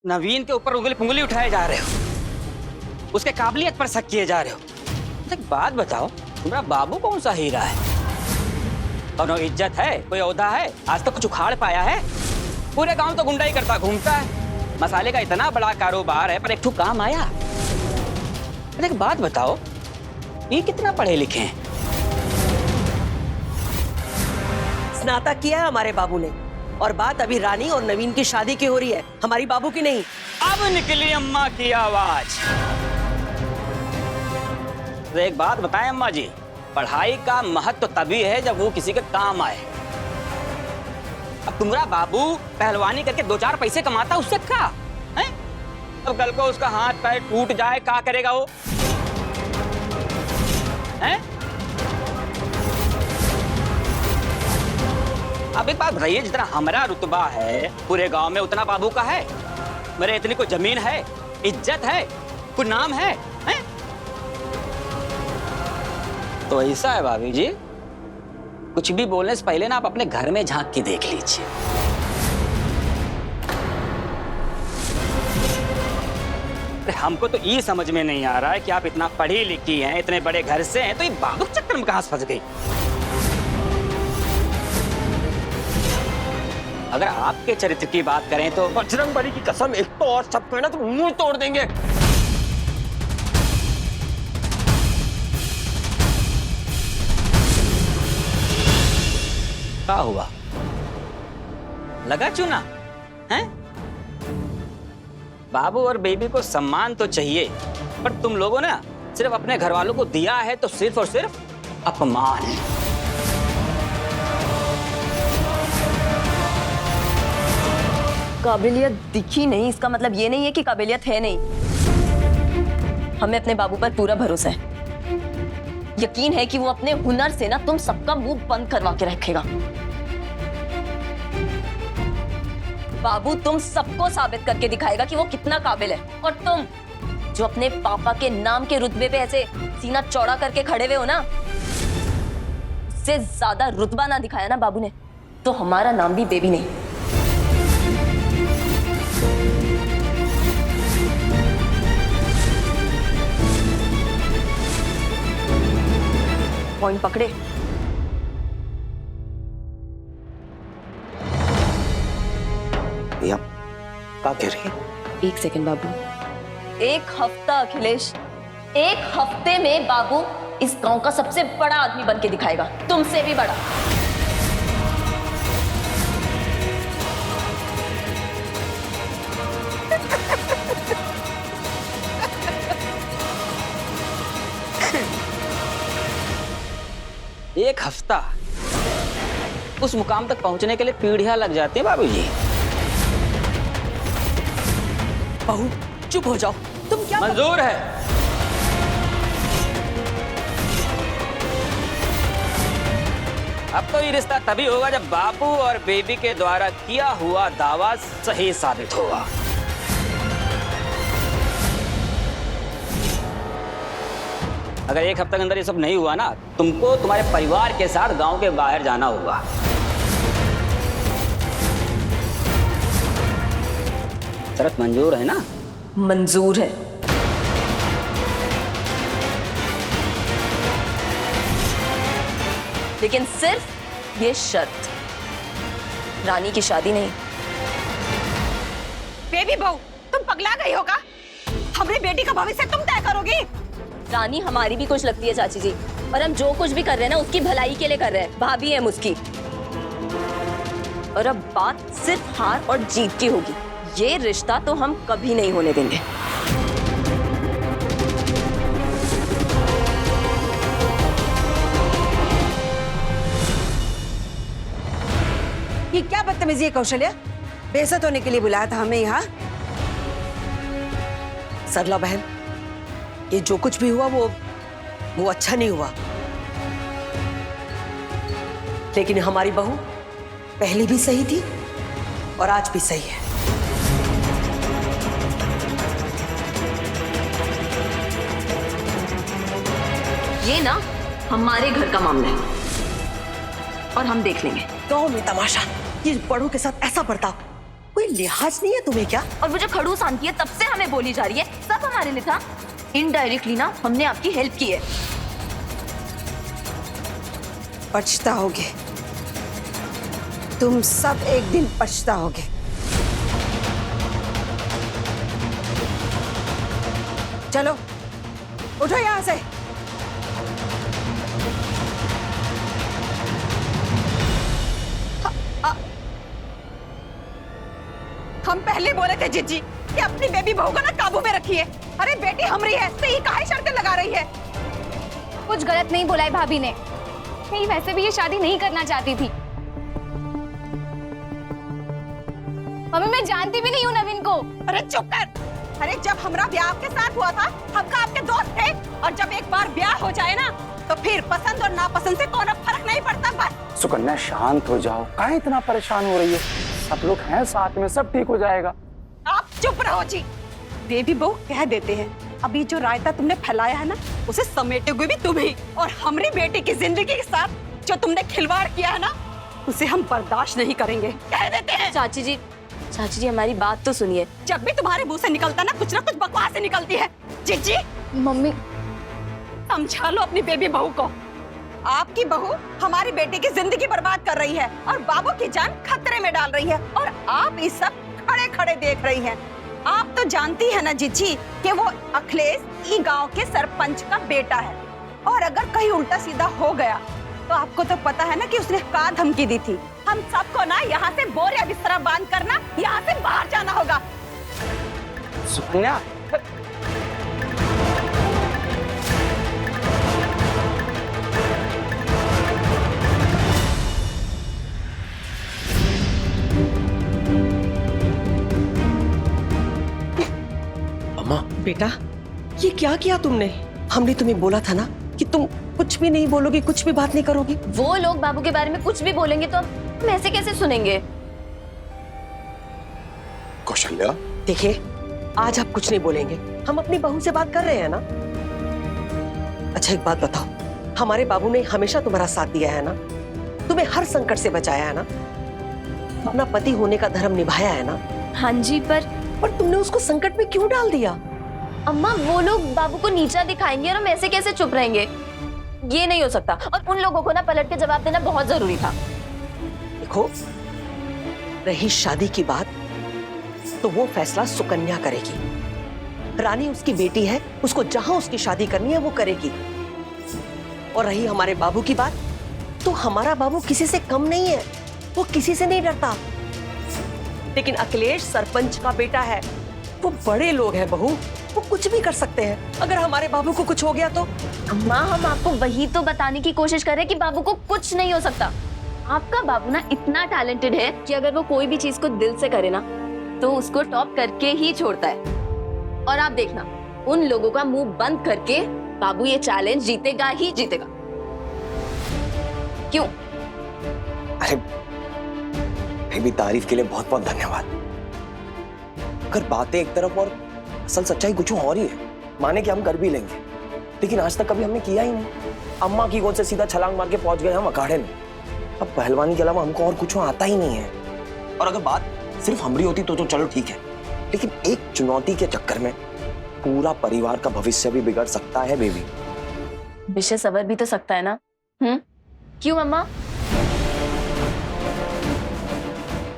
नवीन के ऊपर उंगली पुंगली उठाए जा रहे हो, उसके काबिलियत पर शक किए जा रहे हो। एक बात बताओ, तुम्हारा बाबू कौन सा हीरा है? और इज्जत है, कोई ओहदा है, आज तक कुछ उखाड़ पाया है? पूरे गांव तो गुंडाई करता घूमता है। मसाले का इतना बड़ा कारोबार है, पर एक ठू काम आया। एक बात बताओ, ये कितना पढ़े लिखे हैं? स्नातक किया है हमारे बाबू ने, और बात अभी रानी और नवीन की शादी की हो रही है, हमारी बाबू की नहीं। अब निकली अम्मा की आवाज। तो एक बात बताएं अम्मा जी, पढ़ाई का महत्व तो तभी है जब वो किसी के काम आए। अब तुम्हारा बाबू पहलवानी करके 2-4 पैसे कमाता, उससे क्या है? अब कल को उसका हाथ पैर टूट जाए, क्या करेगा वो? हैं? अब एक बात बताइए, जितना हमारा रुतबा है पूरे गांव में उतना बाबू का है? मेरे इतनी कोई जमीन है, इज्जत है, कोई नाम है, हैं? तो ऐसा है भाभी जी, कुछ भी बोलने से पहले ना आप अपने घर में झांक के देख लीजिए। हमको तो ये समझ में नहीं आ रहा है कि आप इतना पढ़ी लिखी हैं, इतने बड़े घर से हैं, तो ये बाबू के चक्कर में कहां से फंस गई? अगर आपके चरित्र की बात करें तो बजरंगबली की कसम, एक तो और सब ना तो मुंह तोड़ देंगे। क्या हुआ? लगा चुना हैं? बाबू और बेबी को सम्मान तो चाहिए, पर तुम लोगों ने सिर्फ अपने घर वालों को दिया है तो सिर्फ और सिर्फ अपमान है। काबिलियत दिखी नहीं, इसका मतलब ये नहीं है कि काबिलियत है नहीं। हमें अपने बाबू पर पूरा भरोसा है। यकीन है कि वो अपने हुनर से ना तुम सबका मुंह बंद करवा के रखेगा। बाबू तुम सबको साबित करके दिखाएगा कि वो कितना काबिल है। और तुम जो अपने पापा के नाम के रुतबे पे ऐसे सीना चौड़ा करके खड़े हुए हो ना, उससे ज्यादा रुतबा ना दिखाया ना बाबू ने, तो हमारा नाम भी बेबी नहीं। पॉइंट पकड़े। भैया क्या कह रही है? 1 सेकंड बाबू। 1 हफ्ता अखिलेश, 1 हफ्ते में बाबू इस गांव का सबसे बड़ा आदमी बन के दिखाएगा, तुमसे भी बड़ा। एक हफ्ता? उस मुकाम तक पहुंचने के लिए पीढ़ियां लग जाती है बाबूजी। बहू चुप हो जाओ, तुम क्या मंजूर है। अब तो ये रिश्ता तभी होगा जब बाबू और बेबी के द्वारा किया हुआ दावा सही साबित होगा। अगर 1 हफ्ते के अंदर ये सब नहीं हुआ ना, तुमको तुम्हारे परिवार के साथ गांव के बाहर जाना होगा। शर्त मंजूर है ना? मंजूर है। लेकिन सिर्फ ये शर्त, रानी की शादी नहीं। बेबी बहू, तुम पगला गई होगा? हमारी बेटी का भविष्य तुम तय करोगी? रानी हमारी भी कुछ लगती है चाची जी, और हम जो कुछ भी कर रहे हैं ना उसकी भलाई के लिए कर रहे हैं। भाभी है उसकी। और अब बात सिर्फ हार और जीत की होगी। ये रिश्ता तो हम कभी नहीं होने देंगे। ये क्या बदतमीजी है कौशल्या? बेइज्जत होने के लिए बुलाया था हमें यहाँ? सरला बहन, ये जो कुछ भी हुआ वो अच्छा नहीं हुआ। लेकिन हमारी बहू पहले भी सही थी और आज भी सही है। ये ना हमारे घर का मामला है और हम देख लेंगे। गांव में तमाशा, ये बड़ों के साथ ऐसा बर्ताव कोई लिहाज नहीं है तुम्हें क्या? और वो जो खड़ूस आंटी है तब से हमें बोली जा रही है सब हमारे लिए था। इनडायरेक्टली ना हमने आपकी हेल्प की है। पछताओगे, तुम सब एक दिन पछताओगे। चलो उठो यहां से। हम पहले बोले थे जीजी कि अपनी बेबी बहू को ना काबू में रखिए। अरे बेटी हमरी है तो ये काहे शर्तें लगा रही है? कुछ गलत नहीं बोला है भाभी ने। नहीं, वैसे भी ये शादी नहीं करना चाहती थी। मम्मी मैं जानती भी नहीं हूँ नवीन को। अरे चुप कर। अरे जब हमारा ब्याह आपके साथ हुआ था हम का आपके दोस्त थे, और जब एक बार ब्याह हो जाए ना तो फिर पसंद और नापसंद से कोई फर्क नहीं पड़ता। बस सुकन्या शांत हो जाओ, काहे इतना परेशान हो रही है? सब लोग हैं साथ में, सब ठीक हो जाएगा। आप चुप रहो जी। बेबी बहू कह देते हैं, अभी जो रायता तुमने फैलाया है ना उसे समेटे हुए भी तुम ही, और हमारी बेटी की जिंदगी के साथ जो तुमने खिलवाड़ किया है ना उसे हम बर्दाश्त नहीं करेंगे। कह देते हैं। चाची जी हमारी बात तो सुनिए। जब भी तुम्हारे मुंह से निकलता ना कुछ बकवास से निकलती है। जीजी मम्मी समझा लो अपनी बेबी बहू को। आपकी बहू हमारी बेटी की जिंदगी बर्बाद कर रही है और बाबू की जान खतरे में डाल रही है, और आप इस सब खड़े खड़े देख रही हैं। आप तो जानती है ना जीजी कि वो अखिलेश ई गांव के सरपंच का बेटा है, और अगर कहीं उल्टा सीधा हो गया तो आपको तो पता है ना कि उसने क्या धमकी दी थी। हम सबको ना यहाँ से बोर या बिस्तरा बांध करना यहाँ से बाहर जाना होगा। सुकन्या बेटा ये क्या किया तुमने? हमने तुम्हें बोला था ना कि तुम कुछ भी नहीं बोलोगी, कुछ भी बात नहीं करोगी। वो लोग बाबू के बारे में कुछ भी बोलेंगे तो हम ऐसे कैसे सुनेंगे? कौशल्या, देखिए आज आप कुछ नहीं बोलेंगे, हम अपनी बहू से बात कर रहे हैं ना। अच्छा एक बात बताओ, हमारे बाबू ने हमेशा तुम्हारा साथ दिया है ना, तुम्हें हर संकट से बचाया है ना, अपना पति होने का धर्म निभाया है ना। हाँ जी, पर तुमने उसको संकट में क्यों डाल दिया? अम्मा वो लोग बाबू को नीचा दिखाएंगे और हम ऐसे कैसे चुप रहेंगे? ये नहीं हो सकता, और उन लोगों को ना पलट के जवाब देना बहुत जरूरी था। देखो रही शादी की बात तो वो फैसला सुकन्या करेगी। रानी उसकी बेटी है, उसको जहां उसकी शादी करनी है वो करेगी। और रही हमारे बाबू की बात तो हमारा बाबू किसी से कम नहीं है, वो किसी से नहीं डरता। लेकिन अखिलेश सरपंच का बेटा है, वो बड़े लोग हैं बहू, वो कुछ भी कर सकते हैं। अगर हमारे बाबू को कुछ हो गया तो? अम्मा हम आपको वही तो बताने की कोशिश कर रहे हैं कि बाबू को कुछ नहीं हो सकता। आपका बाबू ना इतना टैलेंटेड है कि अगर वो कोई भी चीज को दिल से करे ना तो उसको टॉप करके ही छोड़ता है। और आप देखना उन लोगों का मुंह बंद करके बाबू ये चैलेंज जीतेगा ही जीतेगा। क्यों? अरे बेबी तारीफ के लिए बहुत बहुत धन्यवाद। अगर बातें एक तरफ और असल सच्चाई कुछ और ही है, माने कि हम कर भी लेंगे, लेकिन आज तक कभी हमने किया ही नहीं। अम्मा की गोद से सीधा छलांग मार के पहुंच गए हम अखाड़े में। अब पहलवानी के अलावा हमको और कुछ आता ही नहीं है। और अगर बात सिर्फ हमारी होती तो चलो ठीक है, लेकिन एक चुनौती के चक्कर में पूरा परिवार का भविष्य भी बिगड़ सकता है बेबी। विषय सवर भी तो सकता है ना। क्यों अम्मा?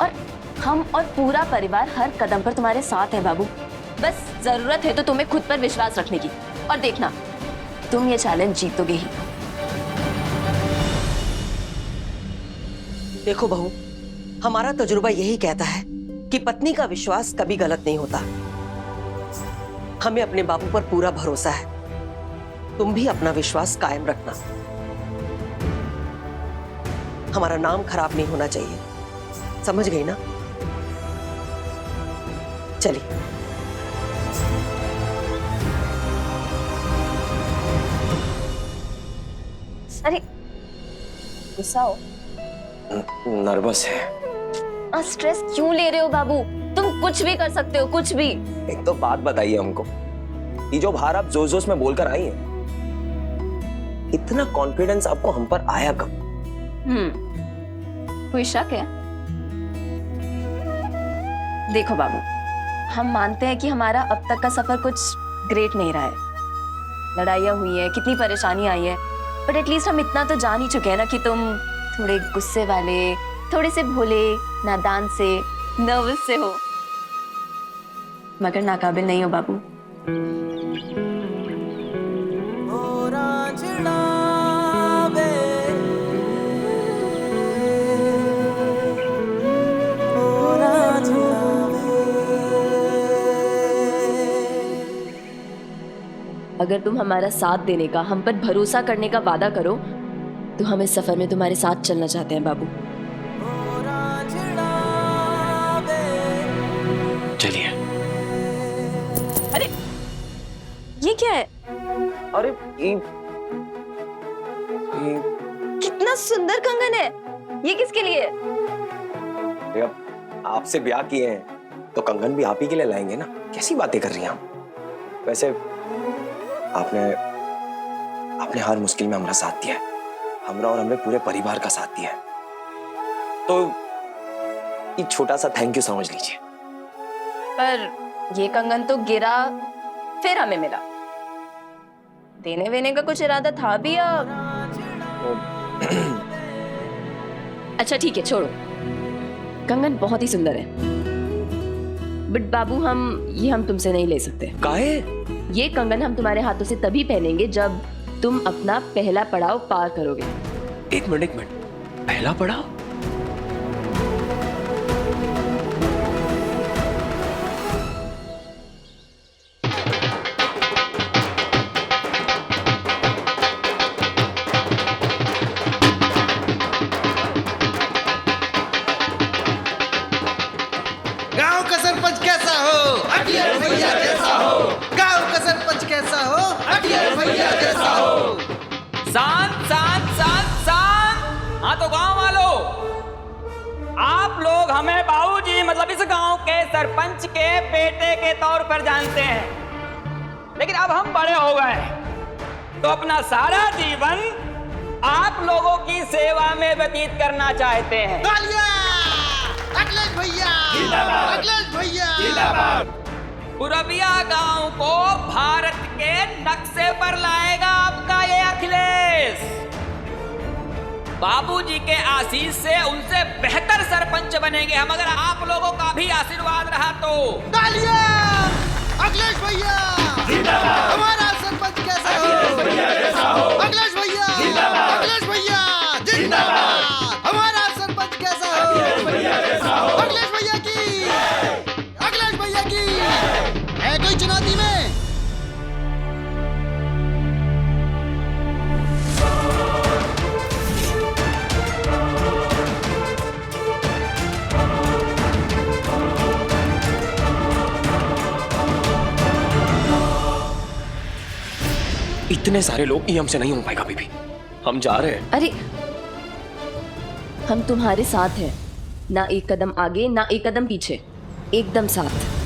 और हम और पूरा परिवार हर कदम पर तुम्हारे साथ है बाबू। बस जरूरत है तो तुम्हें खुद पर विश्वास रखने की, और देखना तुम ये चैलेंज जीतोगे ही। देखो बहू, हमारा तजुर्बा यही कहता है कि पत्नी का विश्वास कभी गलत नहीं होता। हमें अपने बाबू पर पूरा भरोसा है, तुम भी अपना विश्वास कायम रखना। हमारा नाम खराब नहीं होना चाहिए, समझ गई ना? चलिए। अरे गुस्सा हो? नर्वस है। स्ट्रेस क्यों ले रहे हो बाबू? तुम कुछ भी कर सकते हो, कुछ भी। एक तो बात बताइए हमको, ये जो बाहर आप जोश जोश में बोलकर आई हैं, इतना कॉन्फिडेंस आपको हम पर आया कब? कोई शक है? देखो बाबू, हम मानते हैं कि हमारा अब तक का सफर कुछ ग्रेट नहीं रहा है। लड़ाइयाँ हुई हैं, कितनी परेशानी आई है, बट एटलीस्ट हम इतना तो जान ही चुके हैं ना कि तुम थोड़े गुस्से वाले, थोड़े से भोले, नादान से, नर्वस से हो, मगर नाकाबिल नहीं हो बाबू। अगर तुम हमारा साथ देने का, हम पर भरोसा करने का वादा करो तो हम इस सफर में तुम्हारे साथ चलना चाहते हैं बाबू। चलिए। अरे ये क्या है? अरे ये कितना सुंदर कंगन है, ये किसके लिए है? अब आपसे ब्याह किए हैं तो कंगन भी आप ही के लिए लाएंगे ना। कैसी बातें कर रही हैं आप? वैसे आपने हर मुश्किल में हमारा साथ दिया है, हमरा और हमने पूरे परिवार का साथ दिया है, तो एक छोटा सा थैंक यू समझ लीजिए। पर ये कंगन तो गिरा फिर हमें मिला, देने वेने का कुछ इरादा था भी या? अच्छा ठीक है, छोड़ो, कंगन बहुत ही सुंदर है, बट बाबू हम तुमसे नहीं ले सकते। काहे? ये कंगन हम तुम्हारे हाथों से तभी पहनेंगे जब तुम अपना पहला पड़ाव पार करोगे। एक मिनट, पहला पड़ाव? गांव का सरपंच कैसा हो? अटियर भैया जैसा हो। गांव का सरपंच कैसा हो? अटियर भैया जैसा हो। शांत शांत शांत शांत। हाँ तो गांव वालों, आप लोग हमें बाबूजी मतलब इस गांव के सरपंच के बेटे के तौर पर जानते हैं, लेकिन अब हम बड़े हो गए तो अपना सारा जीवन आप लोगों की सेवा में व्यतीत करना चाहते हैं। अखिलेश भैया जिंदाबाद। अखिलेश भैया जिंदाबाद। पुरबिया गांव को भारत के नक्शे पर लाएगा आपका ये अखिलेश। बाबूजी के आशीष से उनसे बेहतर सरपंच बनेंगे हम, अगर आप लोगों का भी आशीर्वाद रहा तो। अखिलेश भैया जिंदाबाद। हमारा सरपंच कैसा हो? अखिलेश भैया जिंदाबाद। अखिलेश भैया जिंदाबाद। हमारा सरपंच कैसा हो? अखिलेश भैया की, अखिलेश भैया की है कोई चुनौती में? इतने सारे लोग, ये हमसे नहीं हो पाएगा बीबी, हम जा रहे हैं। अरे हम तुम्हारे साथ हैं, ना एक कदम आगे ना एक कदम पीछे, एकदम साथ।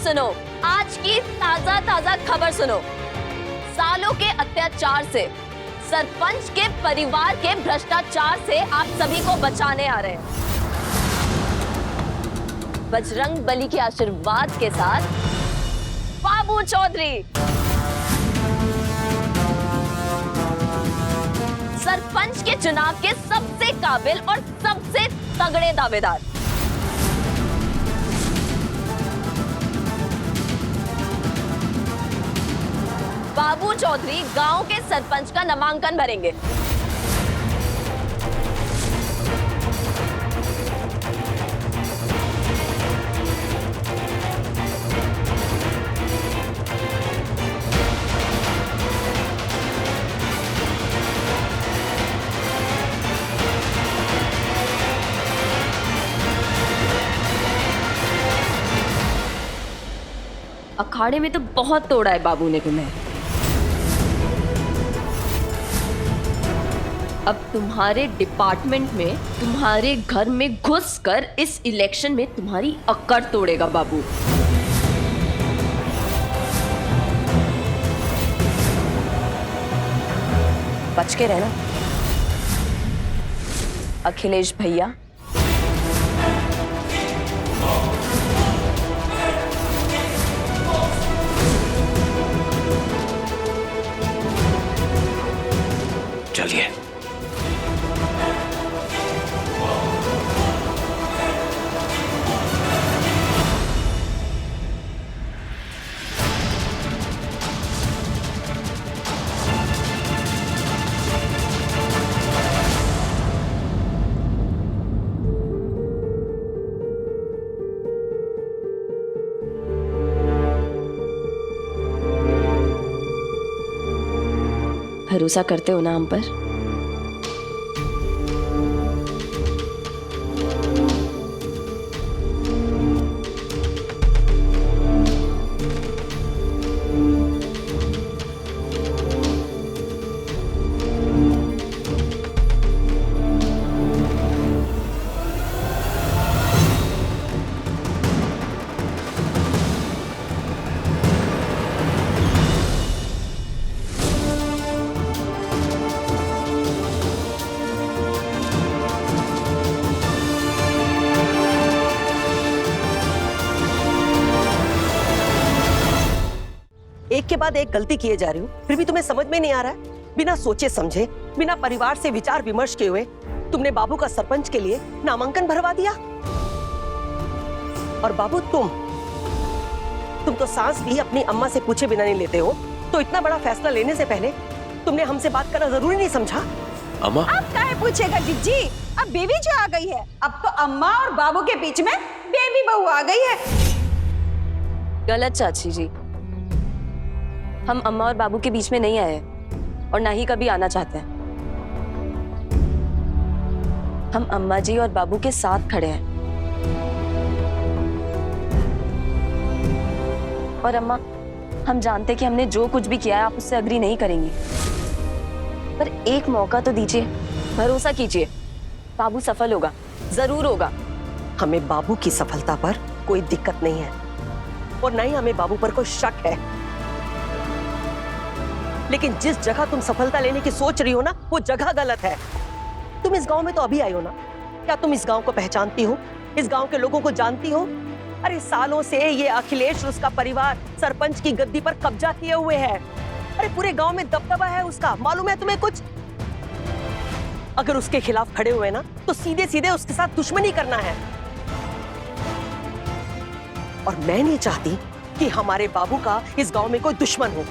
सुनो, आज की ताजा खबर सुनो। सालों के अत्याचार से, सरपंच के परिवार के भ्रष्टाचार से आप सभी को बचाने आ रहे हैं। बजरंग बली के आशीर्वाद के साथ बाबू चौधरी सरपंच के चुनाव के सबसे काबिल और सबसे तगड़े दावेदार। बाबू चौधरी गांव के सरपंच का नामांकन भरेंगे। अखाड़े में तो बहुत तोड़ा है बाबू ने तुम्हें। अब तुम्हारे डिपार्टमेंट में, तुम्हारे घर में घुसकर इस इलेक्शन में तुम्हारी अक्कड़ तोड़ेगा बाबू। बच के रहना अखिलेश भैया। चलिए। भरोसा करते हो ना हम पर? एक के बाद एक गलती किए जा रही हूँ, फिर भी तुम्हें समझ में नहीं आ रहा है। बिना सोचे समझे, बिना परिवार से विचार विमर्श किए हुए तुमने बाबू का सरपंच के लिए नामांकन भरवा दिया। और बाबू तुम तो सांस भी अपनी अम्मा से पूछे बिना नहीं लेते हो, तो इतना बड़ा फैसला लेने से पहले तुमने हमसे बात करना जरूरी नहीं समझा? अम्मा, अब काहे पूछेगा जिज्जी? अब बेबी जो आ गई है, अब तो अम्मा और बाबू के बीच में बेबी बहू आ गई है। गलत चाची जी, हम अम्मा और बाबू के बीच में नहीं आए और ना ही कभी आना चाहते हैं। हम अम्मा जी और बाबू के साथ खड़े हैं। और अम्मा, हम जानते कि हमने जो कुछ भी किया है आप उससे अग्री नहीं करेंगी, पर एक मौका तो दीजिए, भरोसा कीजिए, बाबू सफल होगा, जरूर होगा। हमें बाबू की सफलता पर कोई दिक्कत नहीं है और न ही हमें बाबू पर कोई शक है, लेकिन जिस जगह तुम सफलता लेने की सोच रही हो ना, वो जगह गलत है। तुम इस गांव में तो अभी आई हो ना, क्या तुम इस गांव को पहचानती हो? इस गांव के लोगों को जानती हो? अरे सालों से ये अखिलेश और उसका परिवार सरपंच की गद्दी पर कब्जा किए हुए है। अरे पूरे गांव में दबदबा है उसका, मालूम है तुम्हें कुछ? अगर उसके खिलाफ खड़े हुए ना, तो सीधे सीधे उसके साथ दुश्मनी करना है। और मैं नहीं चाहती कि हमारे बाबू का इस गांव में कोई दुश्मन हो।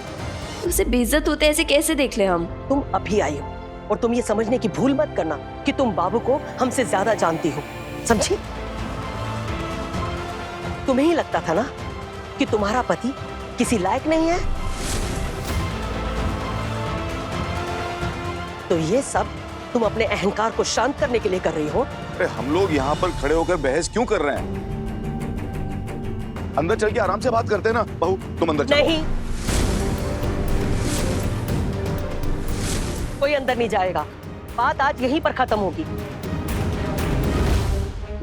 उसे बेइज्जत होते ऐसे कैसे देख ले हम? तुम अभी आई हो और तुम ये समझने की भूल मत करना कि तुम बाबू को हमसे ज्यादा जानती हो, समझी? तुम्हें ही लगता था ना कि तुम्हारा पति किसी लायक नहीं है, तो ये सब तुम अपने अहंकार को शांत करने के लिए कर रही हो। अरे हम लोग यहाँ पर खड़े होकर बहस क्यों कर रहे हैं? अंदर चल के आराम से बात करते हैं ना। बहू तुम अंदर चलो। नहीं, कोई अंदर नहीं जाएगा, बात आज यहीं पर खत्म होगी।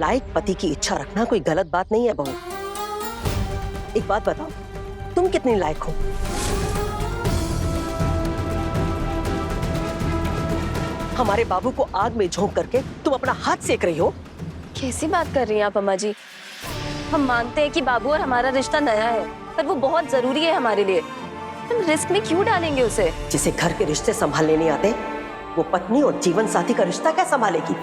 लायक पति की इच्छा रखना कोई गलत बात नहीं है बहू। एक बात बताओ, तुम कितनी लायक हो? हमारे बाबू को आग में झोंक करके तुम अपना हाथ सेक रही हो। कैसी बात कर रही हैं आप अम्मा जी? हम मानते हैं कि बाबू और हमारा रिश्ता नया है, पर वो बहुत जरूरी है हमारे लिए। हम रिस्क में क्यों डालेंगे उसे? जिसे घर के रिश्ते संभालने नहीं आते, वो पत्नी और जीवन साथी का रिश्ता क्या संभालेगी?